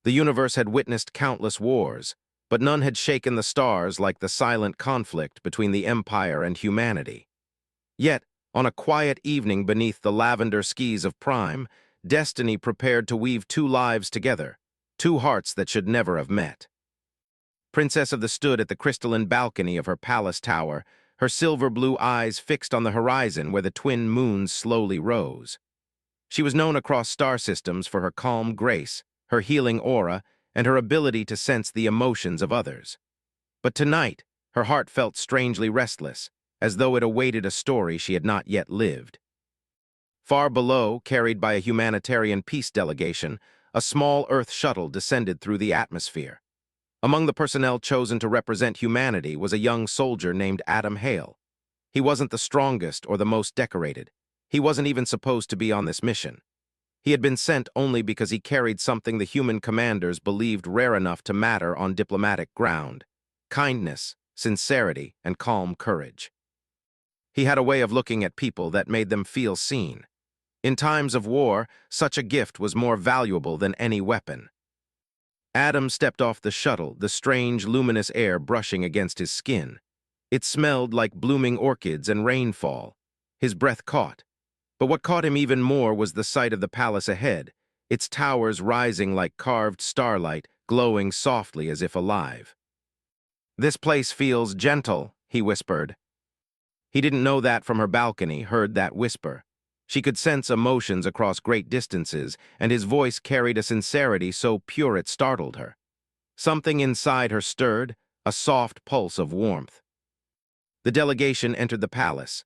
The universe had witnessed countless wars, but none had shaken the stars like the silent conflict between the Empire and humanity. Yet, on a quiet evening beneath the lavender skies of Prime, destiny prepared to weave two lives together, two hearts that should never have met. Princess of the stood at the crystalline balcony of her palace tower, her silver-blue eyes fixed on the horizon where the twin moons slowly rose. She was known across star systems for her calm grace, her healing aura, and her ability to sense the emotions of others. But tonight, her heart felt strangely restless, as though it awaited a story she had not yet lived. Far below, carried by a humanitarian peace delegation, a small Earth shuttle descended through the atmosphere. Among the personnel chosen to represent humanity was a young soldier named Adam Hale. He wasn't the strongest or the most decorated. He wasn't even supposed to be on this mission. He had been sent only because he carried something the human commanders believed rare enough to matter on diplomatic ground: kindness, sincerity, and calm courage. He had a way of looking at people that made them feel seen. In times of war, such a gift was more valuable than any weapon. Adam stepped off the shuttle, the strange, luminous air brushing against his skin. It smelled like blooming orchids and rainfall. His breath caught. But what caught him even more was the sight of the palace ahead, its towers rising like carved starlight, glowing softly as if alive. "This place feels gentle," he whispered. He didn't know that from her balcony, heard that whisper. She could sense emotions across great distances, and his voice carried a sincerity so pure it startled her. Something inside her stirred, a soft pulse of warmth. The delegation entered the palace.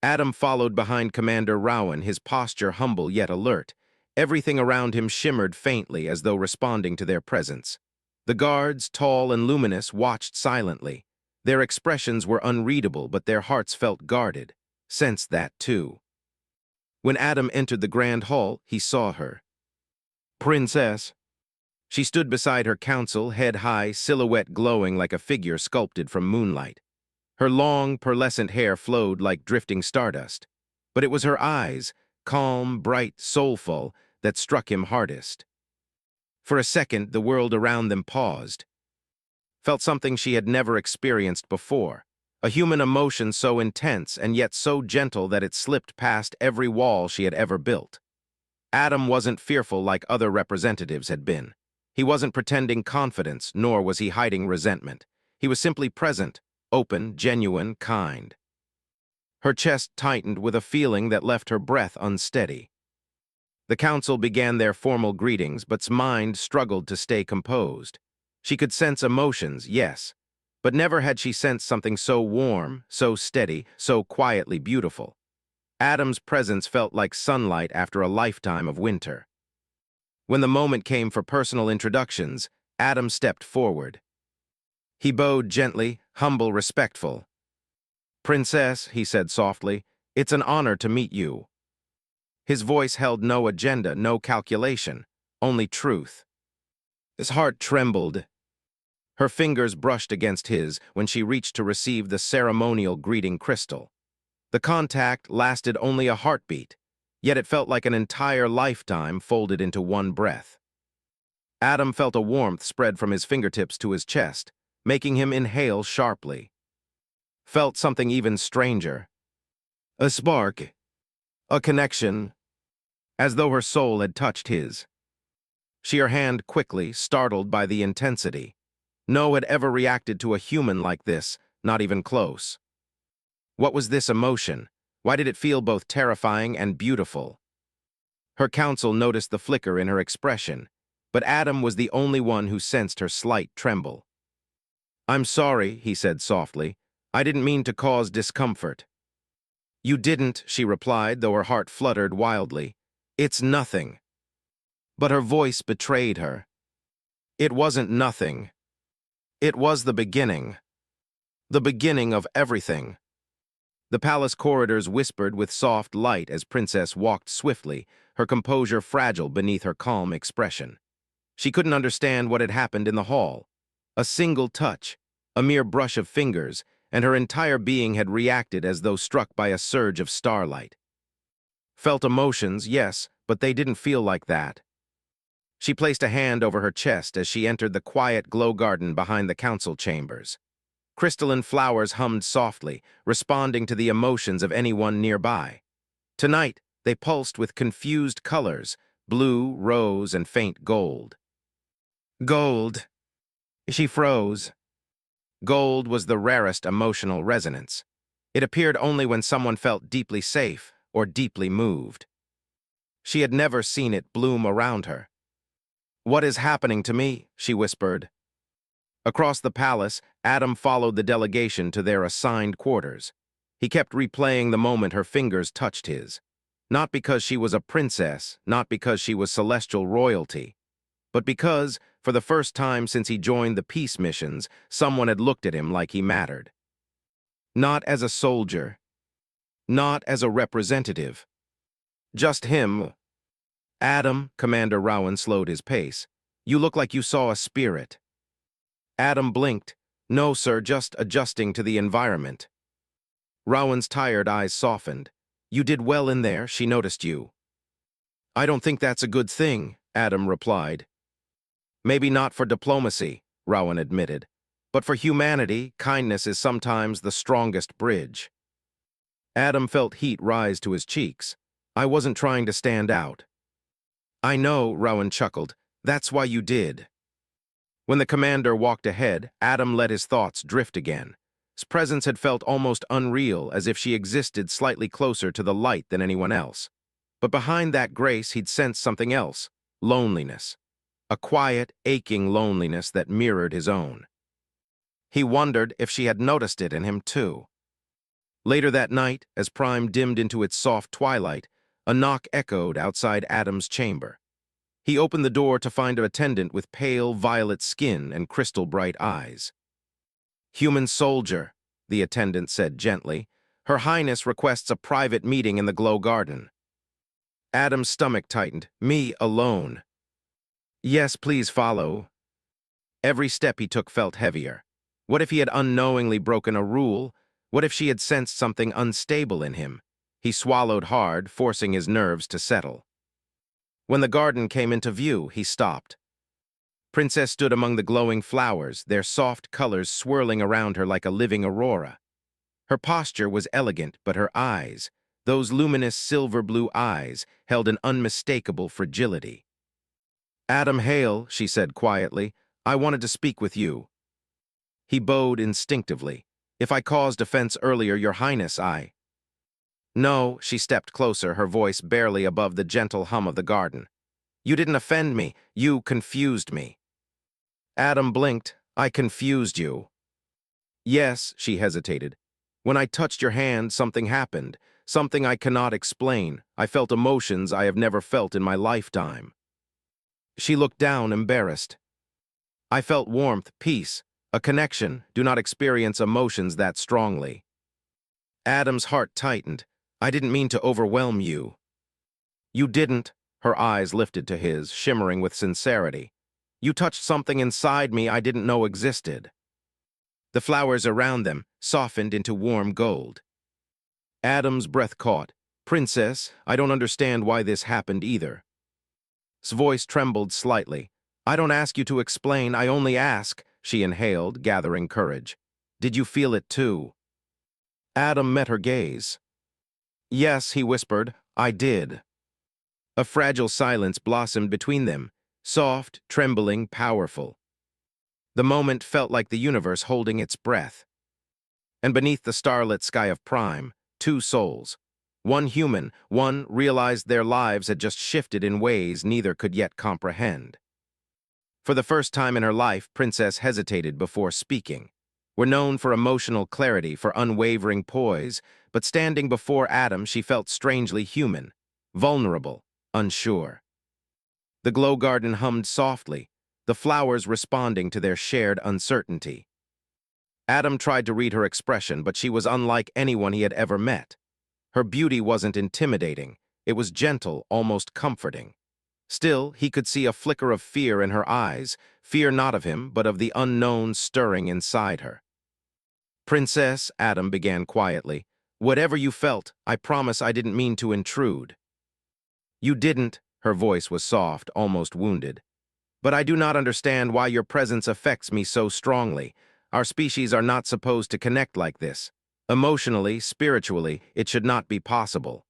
Adam followed behind Commander Rowan, his posture humble yet alert. Everything around him shimmered faintly as though responding to their presence. The guards, tall and luminous, watched silently. Their expressions were unreadable, but their hearts felt guarded. Sensed that, too. When Adam entered the grand hall, he saw her. "Princess." She stood beside her council, head high, silhouette glowing like a figure sculpted from moonlight. Her long, pearlescent hair flowed like drifting stardust. But it was her eyes, calm, bright, soulful, that struck him hardest. For a second, the world around them paused. Felt something she had never experienced before. A human emotion so intense and yet so gentle that it slipped past every wall she had ever built. Adam wasn't fearful like other representatives had been. He wasn't pretending confidence, nor was he hiding resentment. He was simply present, open, genuine, kind. Her chest tightened with a feeling that left her breath unsteady. The council began their formal greetings, but's mind struggled to stay composed. She could sense emotions, yes, but never had she sensed something so warm, so steady, so quietly beautiful. Adam's presence felt like sunlight after a lifetime of winter. When the moment came for personal introductions, Adam stepped forward. He bowed gently, humble, respectful. "Princess," he said softly, "it's an honor to meet you." His voice held no agenda, no calculation, only truth. His heart trembled. Her fingers brushed against his when she reached to receive the ceremonial greeting crystal. The contact lasted only a heartbeat, yet it felt like an entire lifetime folded into one breath. Adam felt a warmth spread from his fingertips to his chest, making him inhale sharply. Felt something even stranger. A spark. A connection. As though her soul had touched his. She her hand quickly, startled by the intensity. No had ever reacted to a human like this, not even close. What was this emotion? Why did it feel both terrifying and beautiful? Her council noticed the flicker in her expression, but Adam was the only one who sensed her slight tremble. "I'm sorry," he said softly. "I didn't mean to cause discomfort." "You didn't," she replied, though her heart fluttered wildly. "It's nothing." But her voice betrayed her. It wasn't nothing. It was the beginning. The beginning of everything. The palace corridors whispered with soft light as Princess walked swiftly, her composure fragile beneath her calm expression. She couldn't understand what had happened in the hall. A single touch, a mere brush of fingers, and her entire being had reacted as though struck by a surge of starlight. Felt emotions, yes, but they didn't feel like that. She placed a hand over her chest as she entered the quiet glow garden behind the council chambers. Crystalline flowers hummed softly, responding to the emotions of anyone nearby. Tonight, they pulsed with confused colors, blue, rose, and faint gold. Gold. She froze. Gold was the rarest emotional resonance. It appeared only when someone felt deeply safe or deeply moved. She had never seen it bloom around her. "What is happening to me?" she whispered. Across the palace, Adam followed the delegation to their assigned quarters. He kept replaying the moment her fingers touched his. Not because she was a princess, not because she was celestial royalty, but because, for the first time since he joined the peace missions, someone had looked at him like he mattered. Not as a soldier, not as a representative. Just him. "Adam," Commander Rowan slowed his pace. "You look like you saw a spirit." Adam blinked. "No, sir, just adjusting to the environment." Rowan's tired eyes softened. "You did well in there, she noticed you." "I don't think that's a good thing," Adam replied. "Maybe not for diplomacy," Rowan admitted. "But for humanity, kindness is sometimes the strongest bridge." Adam felt heat rise to his cheeks. "I wasn't trying to stand out." "I know," Rowan chuckled. "That's why you did." When the commander walked ahead, Adam let his thoughts drift again. His presence had felt almost unreal, as if she existed slightly closer to the light than anyone else. But behind that grace, he'd sensed something else: loneliness. A quiet, aching loneliness that mirrored his own. He wondered if she had noticed it in him too. Later that night, as Prime dimmed into its soft twilight, a knock echoed outside Adam's chamber. He opened the door to find an attendant with pale violet skin and crystal-bright eyes. "Human soldier," the attendant said gently. "Her Highness requests a private meeting in the Glow Garden." Adam's stomach tightened. "Me alone." "Yes, please follow." Every step he took felt heavier. What if he had unknowingly broken a rule? What if she had sensed something unstable in him? He swallowed hard, forcing his nerves to settle. When the garden came into view, he stopped. Princess stood among the glowing flowers, their soft colors swirling around her like a living aurora. Her posture was elegant, but her eyes, those luminous silver-blue eyes, held an unmistakable fragility. "Adam Hale," she said quietly, "I wanted to speak with you." He bowed instinctively. "If I caused offense earlier, Your Highness, I—" "No," she stepped closer, her voice barely above the gentle hum of the garden. "You didn't offend me, you confused me." Adam blinked. "I confused you." "Yes," she hesitated. "When I touched your hand, something happened. Something I cannot explain. I felt emotions I have never felt in my lifetime." She looked down, embarrassed. "I felt warmth, peace, a connection. Do not experience emotions that strongly." Adam's heart tightened. "I didn't mean to overwhelm you." "You didn't." Her eyes lifted to his, shimmering with sincerity. "You touched something inside me I didn't know existed." The flowers around them softened into warm gold. Adam's breath caught. "Princess, I don't understand why this happened either." His voice trembled slightly. "I don't ask you to explain, I only ask," she inhaled, gathering courage. "Did you feel it too?" Adam met her gaze. "Yes," he whispered, "I did." A fragile silence blossomed between them, soft, trembling, powerful. The moment felt like the universe holding its breath. And beneath the starlit sky of Prime, two souls. One human, one realized their lives had just shifted in ways neither could yet comprehend. For the first time in her life, Princess hesitated before speaking. We're known for emotional clarity, for unwavering poise, but standing before Adam, she felt strangely human, vulnerable, unsure. The glow garden hummed softly, the flowers responding to their shared uncertainty. Adam tried to read her expression, but she was unlike anyone he had ever met. Her beauty wasn't intimidating, it was gentle, almost comforting. Still, he could see a flicker of fear in her eyes, fear not of him, but of the unknown stirring inside her. "Princess," Adam began quietly, "whatever you felt, I promise I didn't mean to intrude." "You didn't," her voice was soft, almost wounded. But I do not understand why your presence affects me so strongly. Our species are not supposed to connect like this. Emotionally, spiritually, it should not be possible.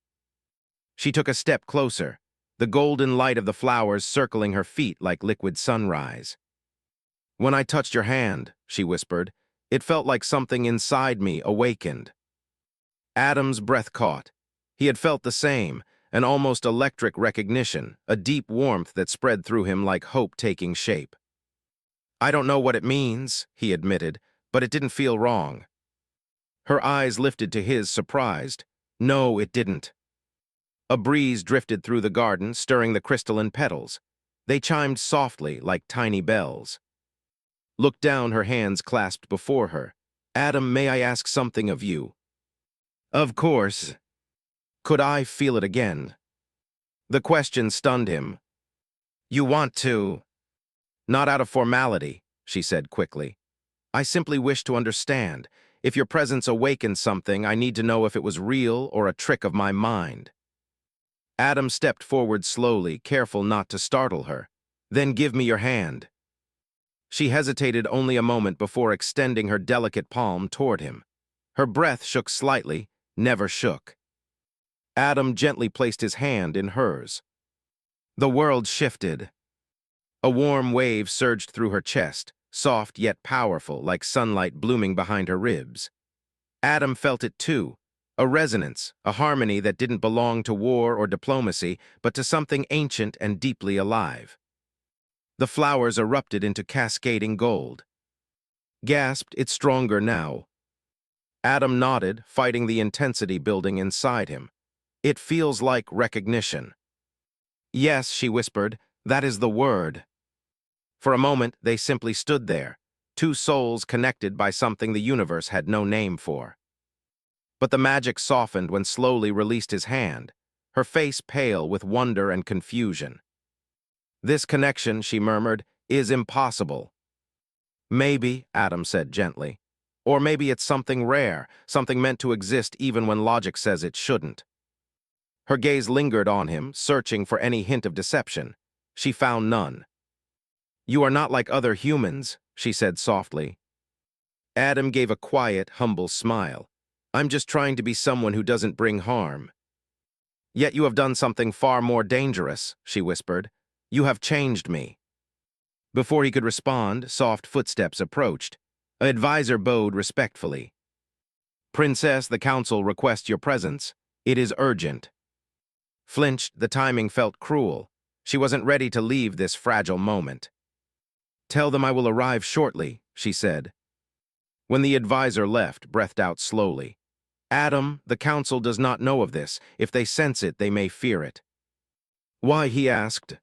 She took a step closer, the golden light of the flowers circling her feet like liquid sunrise. When I touched your hand, she whispered, it felt like something inside me awakened. Adam's breath caught. He had felt the same, an almost electric recognition, a deep warmth that spread through him like hope taking shape. I don't know what it means, he admitted, but it didn't feel wrong. Her eyes lifted to his, surprised. No, it didn't. A breeze drifted through the garden, stirring the crystalline petals. They chimed softly like tiny bells. Looked down, her hands clasped before her. Adam, may I ask something of you? Of course. Could I feel it again? The question stunned him. You want to? Not out of formality, she said quickly. I simply wish to understand. If your presence awakens something, I need to know if it was real or a trick of my mind. Adam stepped forward slowly, careful not to startle her. Then give me your hand. She hesitated only a moment before extending her delicate palm toward him. Her breath shook slightly, never shook. Adam gently placed his hand in hers. The world shifted. A warm wave surged through her chest, soft yet powerful, like sunlight blooming behind her ribs. Adam felt it too, a resonance, a harmony that didn't belong to war or diplomacy, but to something ancient and deeply alive. The flowers erupted into cascading gold. Gasped, it's stronger now. Adam nodded, fighting the intensity building inside him. It feels like recognition. Yes, she whispered, that is the word. For a moment, they simply stood there, two souls connected by something the universe had no name for. But the magic softened when slowly released his hand, her face pale with wonder and confusion. This connection, she murmured, is impossible. Maybe, Adam said gently. Or maybe it's something rare, something meant to exist even when logic says it shouldn't. Her gaze lingered on him, searching for any hint of deception. She found none. You are not like other humans, she said softly. Adam gave a quiet, humble smile. I'm just trying to be someone who doesn't bring harm. Yet you have done something far more dangerous, she whispered. You have changed me. Before he could respond, soft footsteps approached. An advisor bowed respectfully. Princess, the council requests your presence. It is urgent. Flinched, the timing felt cruel. She wasn't ready to leave this fragile moment. Tell them I will arrive shortly, she said. When the advisor left, breathed out slowly. Adam, the council does not know of this. If they sense it, they may fear it. Why, he asked.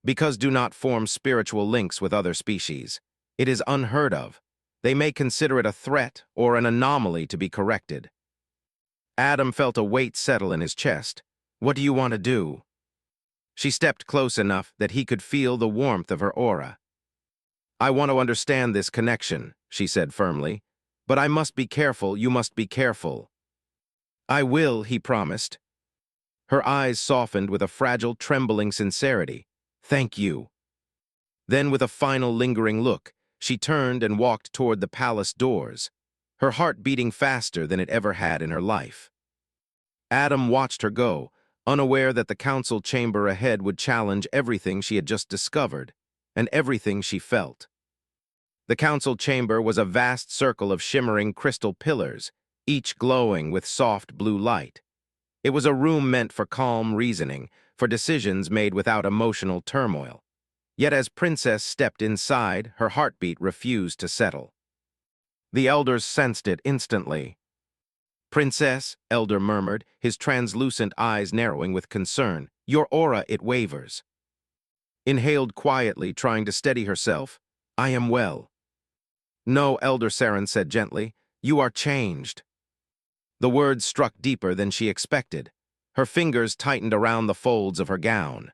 Because do not form spiritual links with other species. It is unheard of. They may consider it a threat or an anomaly to be corrected. Adam felt a weight settle in his chest. What do you want to do? She stepped close enough that he could feel the warmth of her aura. I want to understand this connection, she said firmly. But I must be careful, you must be careful. I will, he promised. Her eyes softened with a fragile, trembling sincerity. Thank you. Then with a final lingering look, she turned and walked toward the palace doors, her heart beating faster than it ever had in her life. Adam watched her go, unaware that the council chamber ahead would challenge everything she had just discovered, and everything she felt. The council chamber was a vast circle of shimmering crystal pillars, each glowing with soft blue light. It was a room meant for calm reasoning, for decisions made without emotional turmoil. Yet as Princess stepped inside, her heartbeat refused to settle. The elders sensed it instantly. Princess, Elder murmured, his translucent eyes narrowing with concern. Your aura, it wavers. Inhaled quietly, trying to steady herself. I am well. No, Elder Saren said gently. You are changed. The words struck deeper than she expected. Her fingers tightened around the folds of her gown.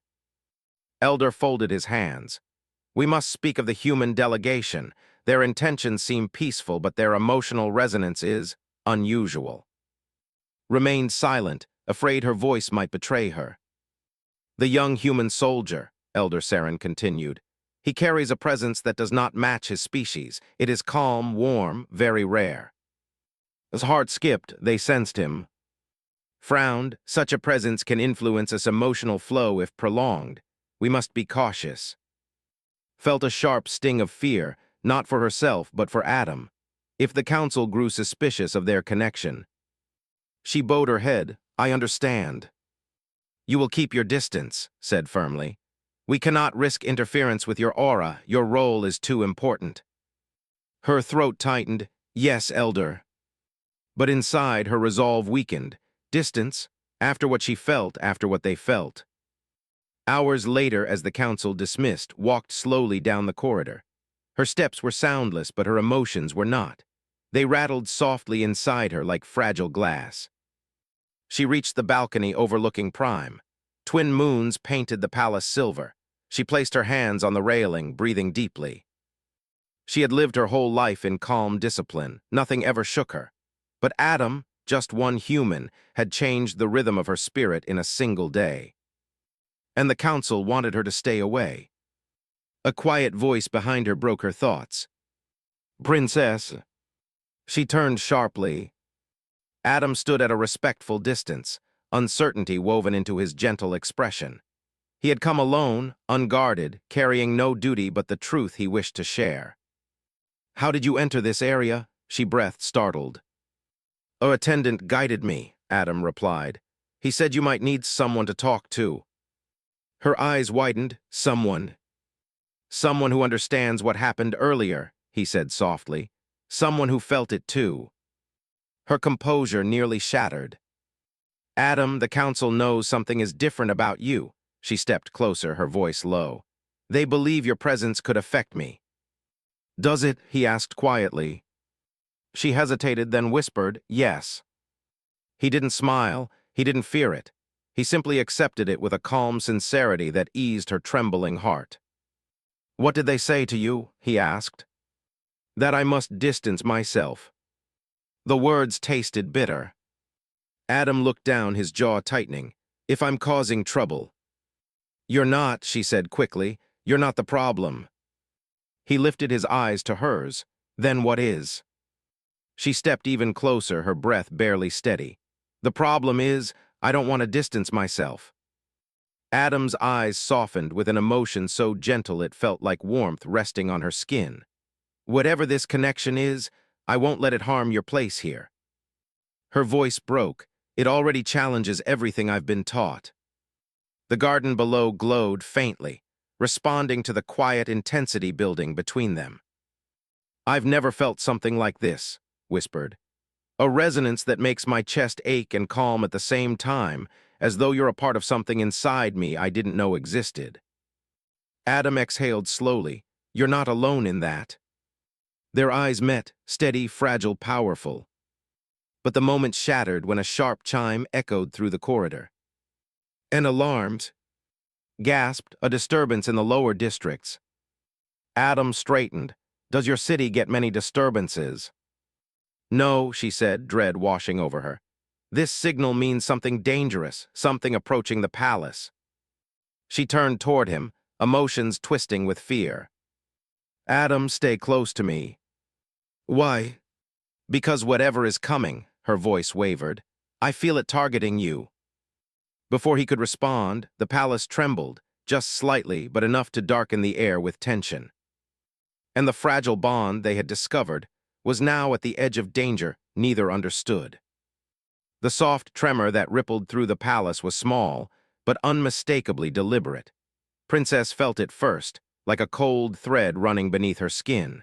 Elder folded his hands. We must speak of the human delegation. Their intentions seem peaceful, but their emotional resonance is unusual. Remained silent, afraid her voice might betray her. The young human soldier, Elder Saren continued. He carries a presence that does not match his species. It is calm, warm, very rare. His heart skipped, they sensed him. Frowned, such a presence can influence us emotional flow if prolonged. We must be cautious. Felt a sharp sting of fear, not for herself but for Adam. If the council grew suspicious of their connection. She bowed her head. I understand. You will keep your distance, said firmly. We cannot risk interference with your aura. Your role is too important. Her throat tightened. Yes, Elder. But inside, her resolve weakened. Distance, after what she felt, after what they felt. Hours later, as the council dismissed, walked slowly down the corridor. Her steps were soundless, but her emotions were not. They rattled softly inside her like fragile glass. She reached the balcony overlooking Prime. Twin moons painted the palace silver. She placed her hands on the railing, breathing deeply. She had lived her whole life in calm discipline. Nothing ever shook her. But Adam, just one human, had changed the rhythm of her spirit in a single day. And the council wanted her to stay away. A quiet voice behind her broke her thoughts. Princess. She turned sharply. Adam stood at a respectful distance, uncertainty woven into his gentle expression. He had come alone, unguarded, carrying no duty but the truth he wished to share. How did you enter this area? She breathed, startled. Our attendant guided me, Adam replied. He said you might need someone to talk to. Her eyes widened. Someone. Someone who understands what happened earlier, he said softly. Someone who felt it too. Her composure nearly shattered. Adam, the council knows something is different about you. She stepped closer, her voice low. They believe your presence could affect me. Does it? He asked quietly. She hesitated, then whispered, yes. He didn't smile, he didn't fear it. He simply accepted it with a calm sincerity that eased her trembling heart. What did they say to you? He asked. That I must distance myself. The words tasted bitter. Adam looked down, his jaw tightening. If I'm causing trouble. You're not, she said quickly. You're not the problem. He lifted his eyes to hers. Then what is? She stepped even closer, her breath barely steady. The problem is, I don't want to distance myself. Adam's eyes softened with an emotion so gentle it felt like warmth resting on her skin. Whatever this connection is, I won't let it harm your place here. Her voice broke. It already challenges everything I've been taught. The garden below glowed faintly, responding to the quiet intensity building between them. I've never felt something like this, whispered. A resonance that makes my chest ache and calm at the same time, as though you're a part of something inside me I didn't know existed. Adam exhaled slowly. You're not alone in that. Their eyes met, steady, fragile, powerful. But the moment shattered when a sharp chime echoed through the corridor. An alarmed, gasped, a disturbance in the lower districts. Adam straightened. Does your city get many disturbances? No, she said, dread washing over her. This signal means something dangerous, something approaching the palace. She turned toward him, emotions twisting with fear. Adam, stay close to me. Why? Because whatever is coming, her voice wavered. I feel it targeting you. Before he could respond, the palace trembled, just slightly, but enough to darken the air with tension. And the fragile bond they had discovered was now at the edge of danger neither understood. The soft tremor that rippled through the palace was small, but unmistakably deliberate. Princess felt it first, like a cold thread running beneath her skin.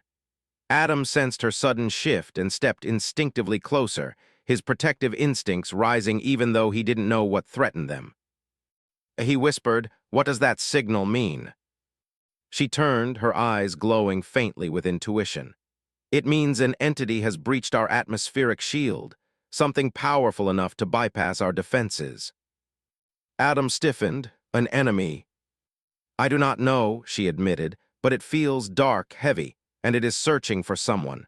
Adam sensed her sudden shift and stepped instinctively closer, his protective instincts rising even though he didn't know what threatened them. He whispered, "What does that signal mean?" She turned, her eyes glowing faintly with intuition. It means an entity has breached our atmospheric shield, something powerful enough to bypass our defenses. Adam stiffened. An enemy. I do not know, she admitted, but it feels dark, heavy, and it is searching for someone.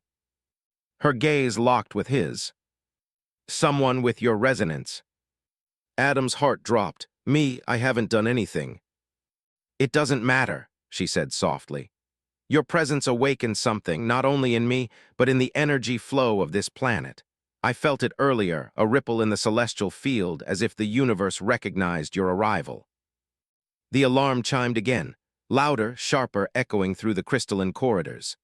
Her gaze locked with his. Someone with your resonance. Adam's heart dropped. Me, I haven't done anything. It doesn't matter, she said softly. Your presence awakened something, not only in me, but in the energy flow of this planet. I felt it earlier, a ripple in the celestial field, as if the universe recognized your arrival. The alarm chimed again, louder, sharper, echoing through the crystalline corridors.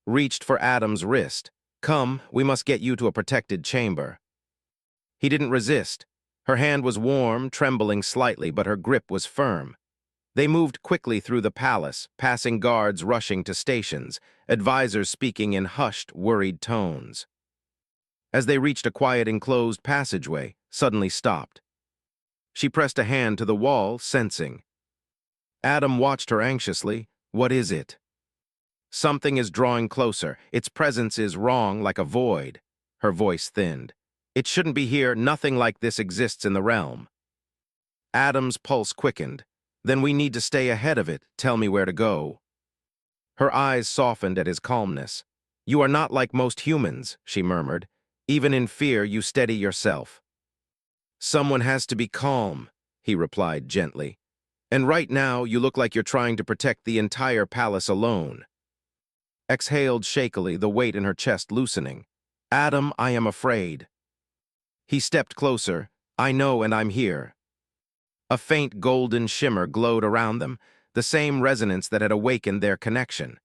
Reached for Adam's wrist. Come, we must get you to a protected chamber. He didn't resist. Her hand was warm, trembling slightly, but her grip was firm. They moved quickly through the palace, passing guards rushing to stations, advisors speaking in hushed, worried tones. As they reached a quiet enclosed passageway, suddenly stopped. She pressed a hand to the wall, sensing. Adam watched her anxiously. What is it? Something is drawing closer. Its presence is wrong, like a void. Her voice thinned. It shouldn't be here. Nothing like this exists in the realm. Adam's pulse quickened. Then we need to stay ahead of it. Tell me where to go. Her eyes softened at his calmness. You are not like most humans, she murmured. Even in fear, you steady yourself. Someone has to be calm, he replied gently. And right now, you look like you're trying to protect the entire palace alone. Exhaled shakily, the weight in her chest loosening. Adam, I am afraid. He stepped closer. I know, and I'm here. A faint golden shimmer glowed around them, the same resonance that had awakened their connection.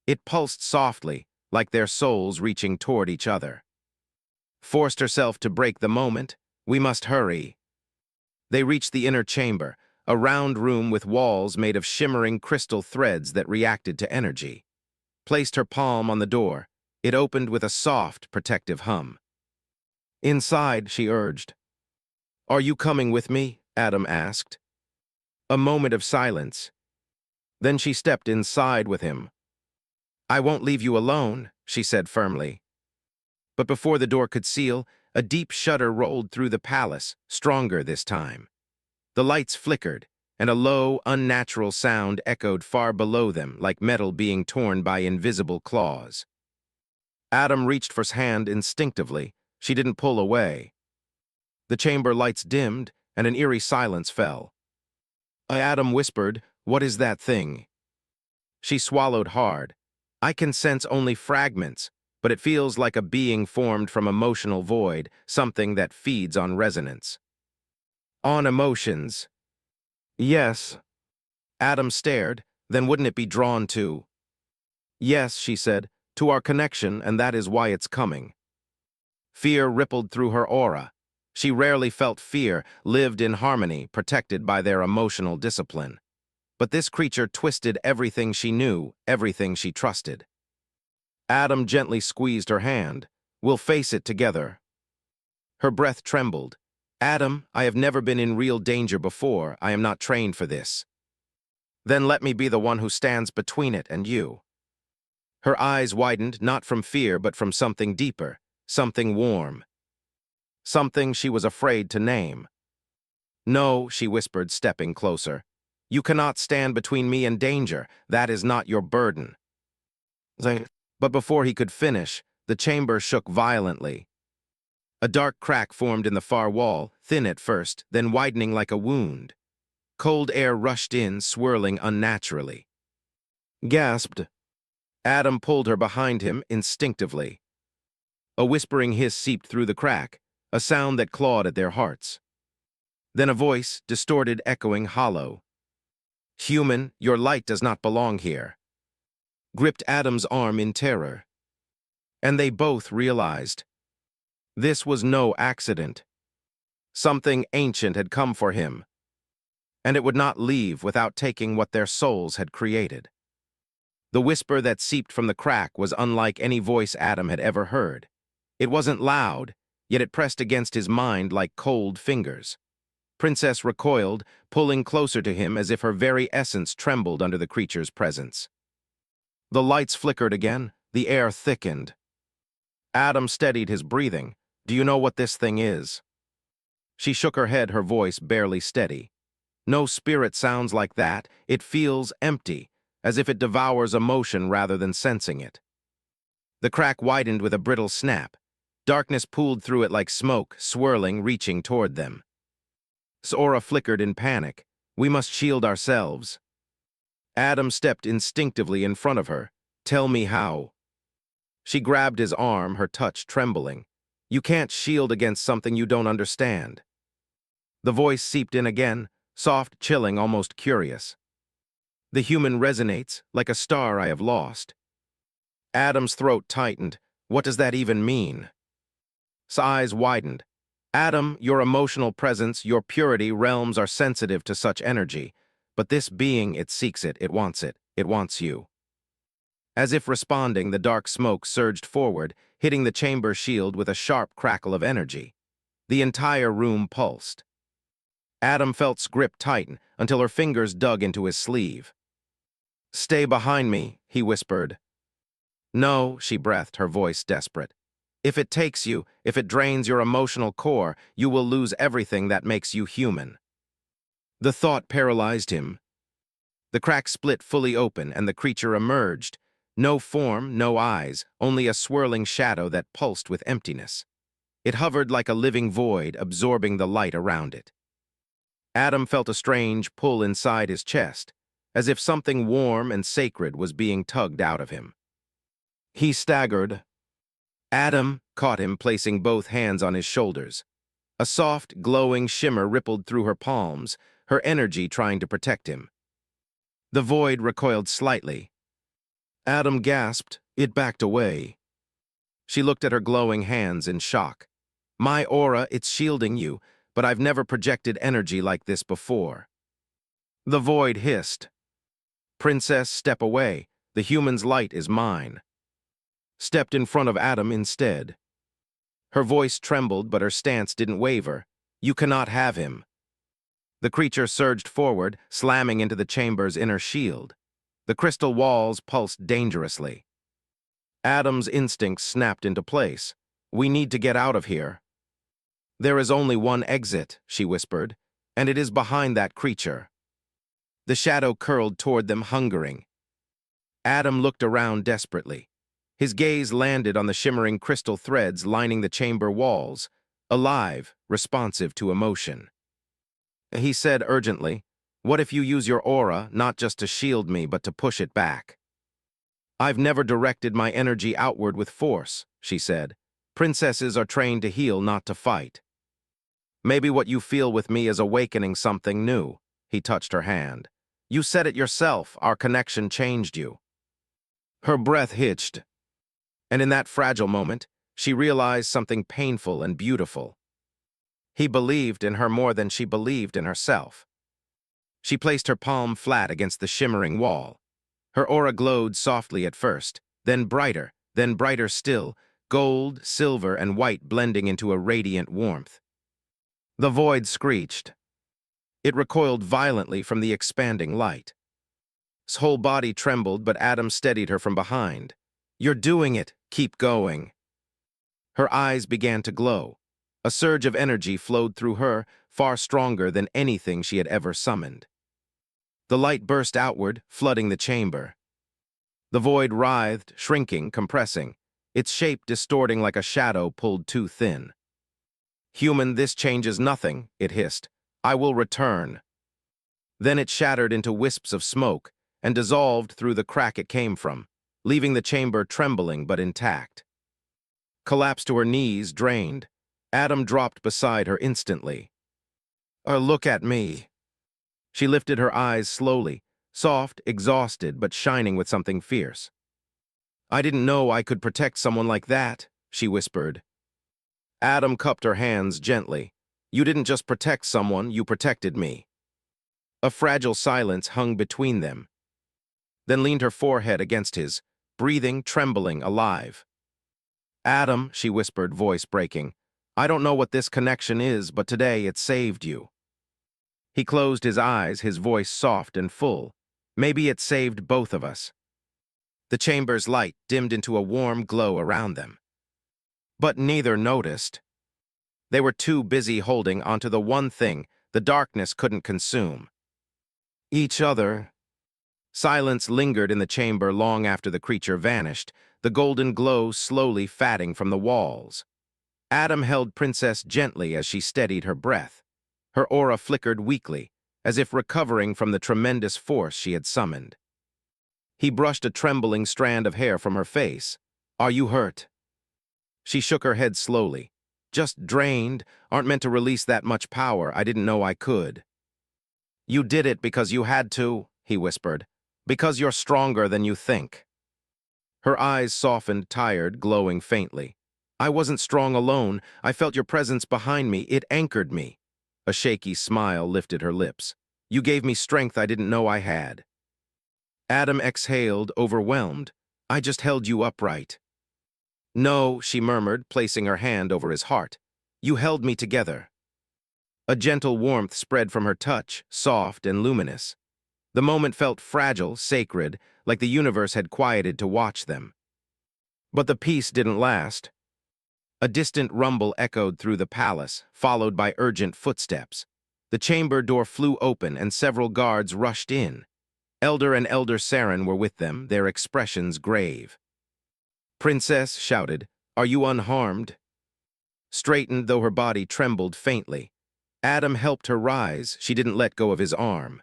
It pulsed softly, like their souls reaching toward each other. Forced herself to break the moment. We must hurry. They reached the inner chamber, a round room with walls made of shimmering crystal threads that reacted to energy. Placed her palm on the door. It opened with a soft, protective hum. Inside, she urged. Are you coming with me? Adam asked. A moment of silence. Then she stepped inside with him. I won't leave you alone, she said firmly. But before the door could seal, a deep shudder rolled through the palace, stronger this time. The lights flickered, and a low, unnatural sound echoed far below them, like metal being torn by invisible claws. Adam reached for his hand instinctively. She didn't pull away. The chamber lights dimmed, and an eerie silence fell. Adam whispered, What is that thing? She swallowed hard. I can sense only fragments, but it feels like a being formed from emotional void, something that feeds on resonance. On emotions. Yes. Adam stared, then wouldn't it be drawn to? Yes, she said, to our connection, and that is why it's coming. Fear rippled through her aura. She rarely felt fear, lived in harmony, protected by their emotional discipline. But this creature twisted everything she knew, everything she trusted. Adam gently squeezed her hand. We'll face it together. Her breath trembled. Adam, I have never been in real danger before. I am not trained for this. Then let me be the one who stands between it and you. Her eyes widened, not from fear, but from something deeper, something warm. Something she was afraid to name. No, she whispered, stepping closer. You cannot stand between me and danger. That is not your burden. But before he could finish, the chamber shook violently. A dark crack formed in the far wall, thin at first, then widening like a wound. Cold air rushed in, swirling unnaturally. Gasped. Adam pulled her behind him instinctively. A whispering hiss seeped through the crack, a sound that clawed at their hearts. Then a voice, distorted, echoing, hollow. Human, your light does not belong here. Gripped Adam's arm in terror. And they both realized. This was no accident. Something ancient had come for him, and it would not leave without taking what their souls had created. The whisper that seeped from the crack was unlike any voice Adam had ever heard. It wasn't loud, yet it pressed against his mind like cold fingers. Princess recoiled, pulling closer to him as if her very essence trembled under the creature's presence. The lights flickered again, the air thickened. Adam steadied his breathing. Do you know what this thing is? She shook her head, her voice barely steady. No spirit sounds like that. It feels empty, as if it devours emotion rather than sensing it. The crack widened with a brittle snap. Darkness pooled through it like smoke, swirling, reaching toward them. Sora flickered in panic. We must shield ourselves. Adam stepped instinctively in front of her. Tell me how. She grabbed his arm, her touch trembling. You can't shield against something you don't understand. The voice seeped in again, soft, chilling, almost curious. The human resonates, like a star I have lost. Adam's throat tightened. What does that even mean? His eyes widened. Adam, your emotional presence, your purity realms are sensitive to such energy. But this being, it seeks it, it wants you. As if responding, the dark smoke surged forward, hitting the chamber shield with a sharp crackle of energy. The entire room pulsed. Adam felt grip tighten until her fingers dug into his sleeve. Stay behind me, he whispered. No, she breathed, her voice desperate. If it takes you, if it drains your emotional core, you will lose everything that makes you human. The thought paralyzed him. The crack split fully open and the creature emerged. No form, no eyes, only a swirling shadow that pulsed with emptiness. It hovered like a living void, absorbing the light around it. Adam felt a strange pull inside his chest, as if something warm and sacred was being tugged out of him. He staggered. Adam caught him, placing both hands on his shoulders. A soft, glowing shimmer rippled through her palms, her energy trying to protect him. The void recoiled slightly. Adam gasped. It backed away. She looked at her glowing hands in shock. My aura, it's shielding you, but I've never projected energy like this before. The void hissed. Princess, step away. The human's light is mine. Stepped in front of Adam instead. Her voice trembled, but her stance didn't waver. You cannot have him. The creature surged forward, slamming into the chamber's inner shield. The crystal walls pulsed dangerously. Adam's instincts snapped into place. We need to get out of here. There is only one exit, she whispered, and it is behind that creature. The shadow curled toward them, hungering. Adam looked around desperately. His gaze landed on the shimmering crystal threads lining the chamber walls, alive, responsive to emotion. He said urgently, what if you use your aura not just to shield me, but to push it back? I've never directed my energy outward with force, she said. Princesses are trained to heal, not to fight. Maybe what you feel with me is awakening something new. He touched her hand. You said it yourself, our connection changed you. Her breath hitched, and in that fragile moment, she realized something painful and beautiful. He believed in her more than she believed in herself. She placed her palm flat against the shimmering wall. Her aura glowed softly at first, then brighter still, gold, silver, and white blending into a radiant warmth. The void screeched. It recoiled violently from the expanding light. His whole body trembled, but Adam steadied her from behind. You're doing it. Keep going. Her eyes began to glow. A surge of energy flowed through her, far stronger than anything she had ever summoned. The light burst outward, flooding the chamber. The void writhed, shrinking, compressing, its shape distorting like a shadow pulled too thin. Human, this changes nothing, it hissed. I will return. Then it shattered into wisps of smoke and dissolved through the crack it came from, leaving the chamber trembling but intact. Collapsed to her knees, drained, Adam dropped beside her instantly. Look at me. She lifted her eyes slowly, soft, exhausted, but shining with something fierce. I didn't know I could protect someone like that, she whispered. Adam cupped her hands gently. You didn't just protect someone, you protected me. A fragile silence hung between them, then leaned her forehead against his, breathing, trembling, alive. Adam, she whispered, voice breaking, I don't know what this connection is, but today it saved you. He closed his eyes, his voice soft and full. Maybe it saved both of us. The chamber's light dimmed into a warm glow around them. But neither noticed. They were too busy holding onto the one thing the darkness couldn't consume. Each other. Silence lingered in the chamber long after the creature vanished, the golden glow slowly fading from the walls. Adam held Princess gently as she steadied her breath. Her aura flickered weakly, as if recovering from the tremendous force she had summoned. He brushed a trembling strand of hair from her face. Are you hurt? She shook her head slowly. Just drained, aren't meant to release that much power, I didn't know I could. You did it because you had to, he whispered. Because you're stronger than you think. Her eyes softened, tired, glowing faintly. I wasn't strong alone, I felt your presence behind me, it anchored me. A shaky smile lifted her lips. You gave me strength I didn't know I had. Adam exhaled, overwhelmed. I just held you upright. No, she murmured, placing her hand over his heart. You held me together. A gentle warmth spread from her touch, soft and luminous. The moment felt fragile, sacred, like the universe had quieted to watch them. But the peace didn't last. A distant rumble echoed through the palace, followed by urgent footsteps. The chamber door flew open and several guards rushed in. Elder and Elder Saren were with them, their expressions grave. Princess shouted, Are you unharmed? Straightened though her body trembled faintly. Adam helped her rise, she didn't let go of his arm.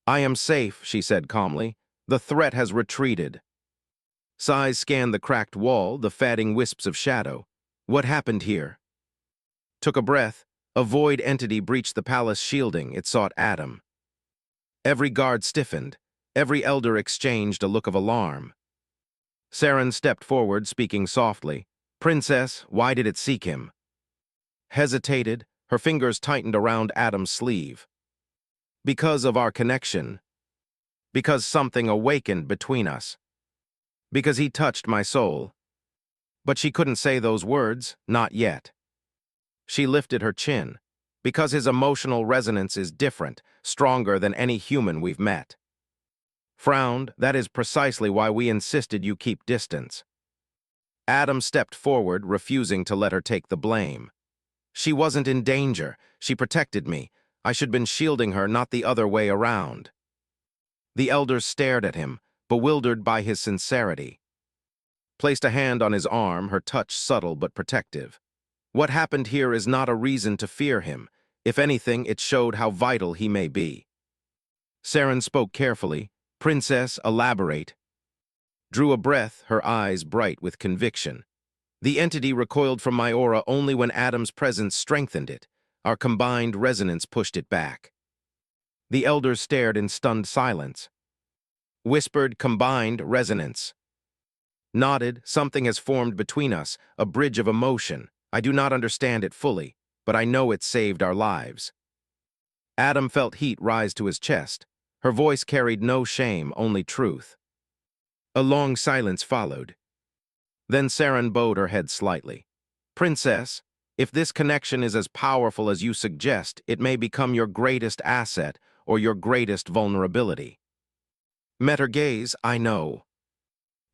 I am safe, she said calmly. The threat has retreated. Sighs scanned the cracked wall, the fading wisps of shadow. What happened here? Took a breath. A void entity breached the palace shielding. It sought Adam. Every guard stiffened. Every elder exchanged a look of alarm. Saren stepped forward, speaking softly. Princess, why did it seek him? Hesitated, her fingers tightened around Adam's sleeve. Because of our connection. Because something awakened between us. Because he touched my soul. But she couldn't say those words, not yet. She lifted her chin. Because his emotional resonance is different, stronger than any human we've met. Frowned, that is precisely why we insisted you keep distance. Adam stepped forward, refusing to let her take the blame. She wasn't in danger, she protected me. I should have been shielding her, not the other way around. The elders stared at him, bewildered by his sincerity. Placed a hand on his arm, her touch subtle but protective. What happened here is not a reason to fear him. If anything, it showed how vital he may be. Saren spoke carefully. Princess, elaborate. Drew a breath, her eyes bright with conviction. The entity recoiled from my aura only when Adam's presence strengthened it. Our combined resonance pushed it back. The elders stared in stunned silence. Whispered, combined resonance. Nodded, something has formed between us, a bridge of emotion. I do not understand it fully, but I know it saved our lives. Adam felt heat rise to his chest. Her voice carried no shame, only truth. A long silence followed. Then Saren bowed her head slightly. Princess, if this connection is as powerful as you suggest, it may become your greatest asset or your greatest vulnerability. Met her gaze, I know.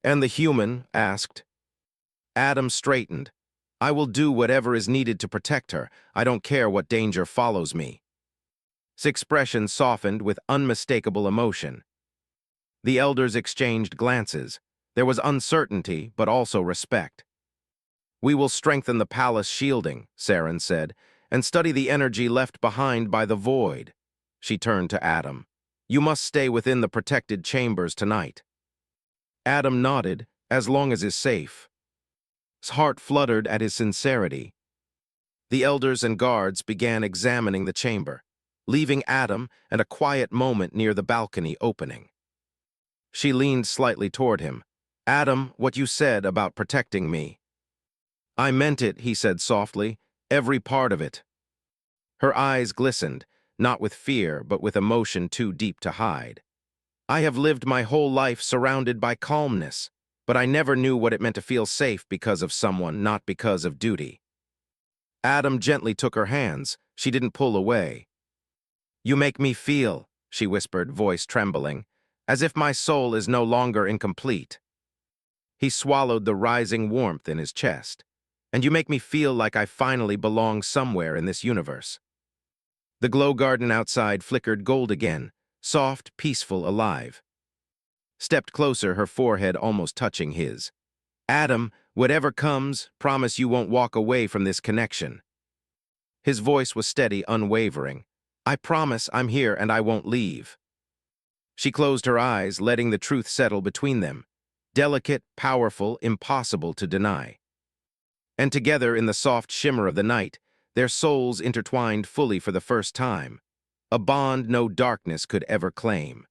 And the human asked. Adam straightened. I will do whatever is needed to protect her. I don't care what danger follows me. His expression softened with unmistakable emotion. The elders exchanged glances. There was uncertainty, but also respect. We will strengthen the palace shielding, Saren said, and study the energy left behind by the void. She turned to Adam. You must stay within the protected chambers tonight. Adam nodded, as long as is safe. His heart fluttered at his sincerity. The elders and guards began examining the chamber, leaving Adam and a quiet moment near the balcony opening. She leaned slightly toward him. Adam, what you said about protecting me. I meant it, he said softly, every part of it. Her eyes glistened, not with fear, but with emotion too deep to hide. I have lived my whole life surrounded by calmness, but I never knew what it meant to feel safe because of someone, not because of duty. Adam gently took her hands. She didn't pull away. You make me feel, she whispered, voice trembling, as if my soul is no longer incomplete. He swallowed the rising warmth in his chest. And you make me feel like I finally belong somewhere in this universe. The glow garden outside flickered gold again, soft, peaceful, alive. Stepped closer, her forehead almost touching his. Adam, whatever comes, promise you won't walk away from this connection. His voice was steady, unwavering. I promise I'm here and I won't leave. She closed her eyes, letting the truth settle between them. Delicate, powerful, impossible to deny. And together in the soft shimmer of the night, their souls intertwined fully for the first time. A bond no darkness could ever claim.